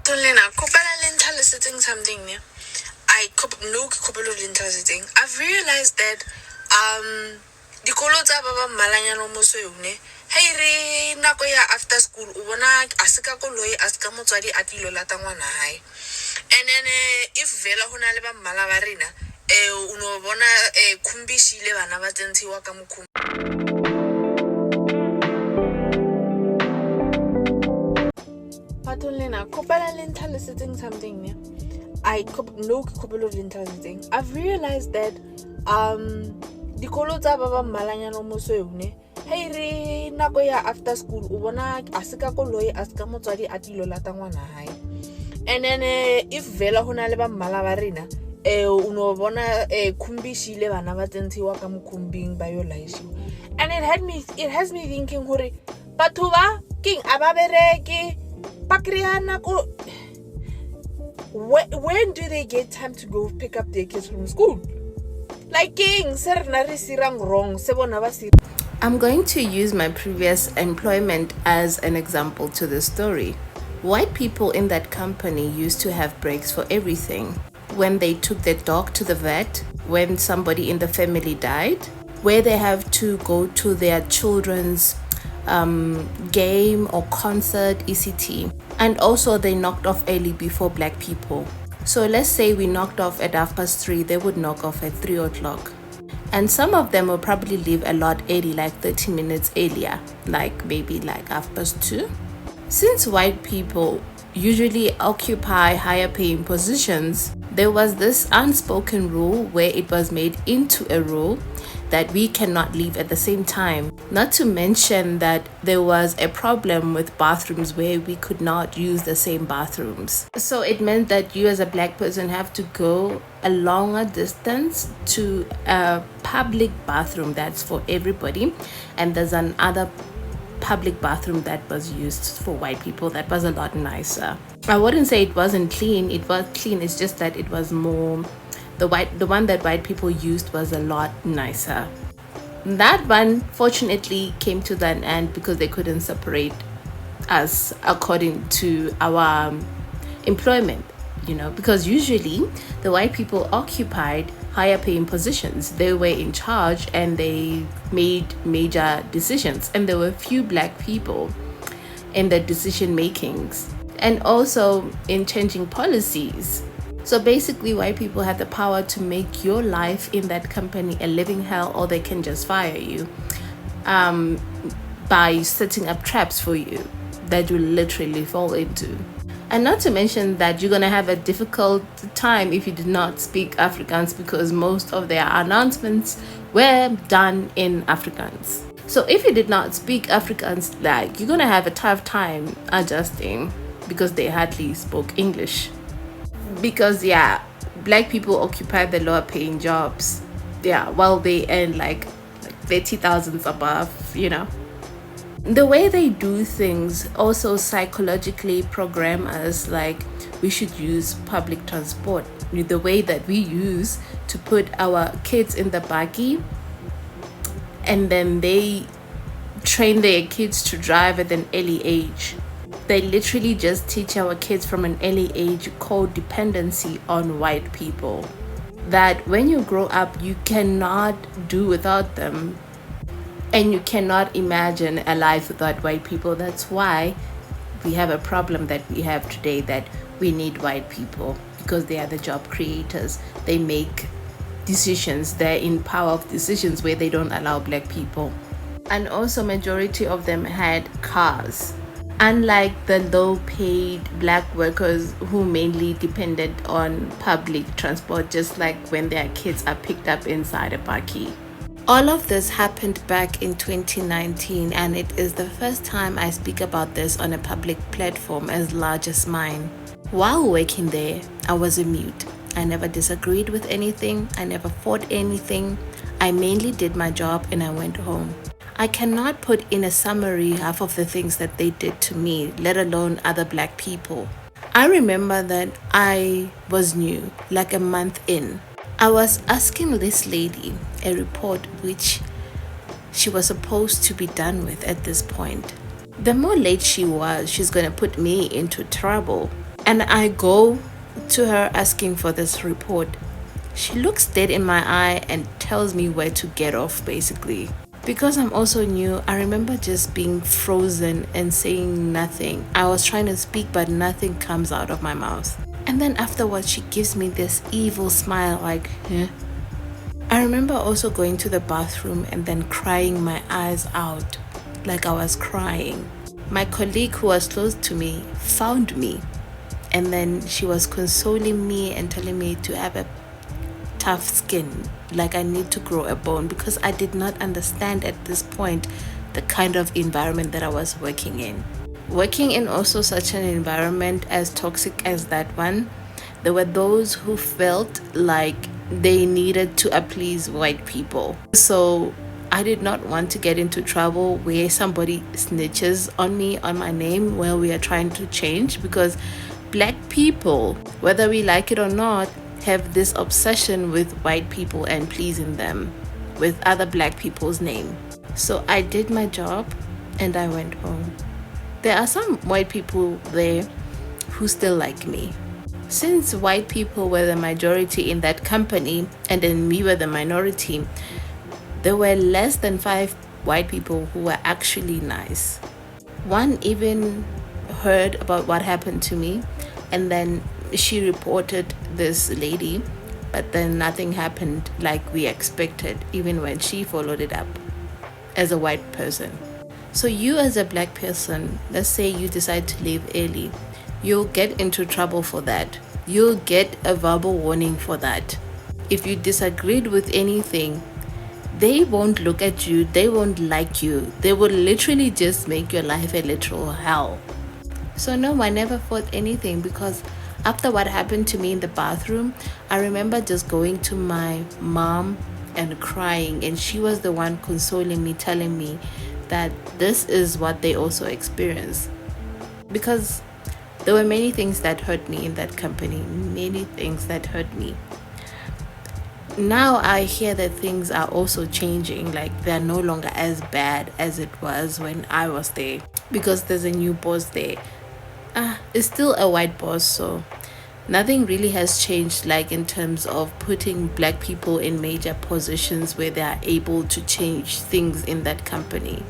Patolina, kopela le ntlhalosetseng something ne. I've realized that dikolo tsa ba ba mmalanyana mo so yone hey re nako ya after school o bona a se ka koloi a se ka motswadi a tilo lata ngwana hae. And then if vela hona le ba mmala ba rena uno bona khumbishile bana ba tsentshiwa ka mokhumbi. Patolina, kopela le ntlhalosetseng something ne. I've realized that dikolo tsa ba ba mmalanyana mo so yone hey re nako ya after school o bona a se ka koloi a se ka motswadi a tilo lata ngwana hae. And then if vela hona le ba mmala ba rena uno bona khumbishile bana ba tsentshiwa ka mokhumbing ba yo laishiwa. And it has me thinking hore batho ba king ababereke pakriana ko. When do they get time to go pick up their kids from school? Like wrong. I'm going to use my previous employment as an example to this story. White people in that company used to have breaks for everything. When they took their dog to the vet, when somebody in the family died, where they have to go to their children's game or concert, ECT. And also they knocked off early before black people. So let's say we knocked off at 3:30, they would knock off at 3 o'clock. And some of them will probably leave a lot early, like 30 minutes earlier, like maybe like 2:30. Since white people usually occupy higher paying positions, there was this unspoken rule where it was made into a rule that we cannot leave at the same time. Not to mention that there was a problem with bathrooms where we could not use the same bathrooms. So it meant that you as a black person have to go a longer distance to a public bathroom that's for everybody. And there's another public bathroom that was used for white people that was a lot nicer. I wouldn't say it wasn't clean, it was clean, it's just that it was more the one that white people used was a lot nicer. That one fortunately came to an end because they couldn't separate us according to our employment, because usually the white people occupied higher paying positions. They were in charge and they made major decisions, and there were few black people in the decision makings and also in changing policies. So basically, white people had the power to make your life in that company a living hell, or they can just fire you by setting up traps for you that you literally fall into. And not to mention that you're going to have a difficult time if you did not speak Afrikaans, because most of their announcements were done in Afrikaans. So if you did not speak Afrikaans, you're going to have a tough time adjusting because they hardly spoke English. Because black people occupy the lower paying jobs, while they earn like 30,000 above. The way they do things also psychologically program us, like we should use public transport. The way that we use to put our kids in the buggy, and then they train their kids to drive at an early age. They literally just teach our kids from an early age codependency on white people, that when you grow up you cannot do without them, and you cannot imagine a life without white people. That's why we have a problem that we have today, that we need white people, because they are the job creators. They make decisions, they're in power of decisions where they don't allow black people. And also majority of them had cars, unlike the low-paid black workers who mainly depended on public transport, just like when their kids are picked up inside a buggy. All of this happened back in 2019, and it is the first time I speak about this on a public platform as large as mine. While working there, I was a mute. I never disagreed with anything. I never fought anything. I mainly did my job and I went home. I cannot put in a summary half of the things that they did to me, let alone other black people. I remember that I was new, like a month in. I was asking this lady a report which she was supposed to be done with at this point. The more late she was, she's going to put me into trouble. And I go to her asking for this report. She looks dead in my eye and tells me where to get off, basically. Because I'm also new, I remember just being frozen and saying nothing. I was trying to speak, but nothing comes out of my mouth. And then afterwards, she gives me this evil smile, like, huh? I remember also going to the bathroom and then crying my eyes out, like I was crying. My colleague who was close to me found me, and then she was consoling me and telling me to have a tough skin, like I need to grow a bone, because I did not understand at this point the kind of environment that I was working in. Working in also such an environment as toxic as that one, there were those who felt like they needed to appease white people. So I did not want to get into trouble where somebody snitches on me, on my name, while we are trying to change, because black people, whether we like it or not, have this obsession with white people and pleasing them with other black people's name. So I did my job and I went home. There are some white people there who still like me. Since white people were the majority in that company and then we were the minority, there were less than 5 white people who were actually nice. One even heard about what happened to me, and then she reported this lady, but then nothing happened like we expected, even when she followed it up as a white person. So you as a black person, let's say you decide to leave early, you'll get into trouble for that. You'll get a verbal warning for that. If you disagreed with anything, they won't look at you, they won't like you. They will literally just make your life a literal hell. So no, I never fought anything, because after what happened to me in the bathroom, I remember just going to my mom and crying, and she was the one consoling me, telling me that this is what they also experience. Because there were many things that hurt me in that company, many things that hurt me. Now I hear that things are also changing, like they're no longer as bad as it was when I was there, because there's a new boss there. It's still a white boss, so nothing really has changed, like in terms of putting black people in major positions where they are able to change things in that company.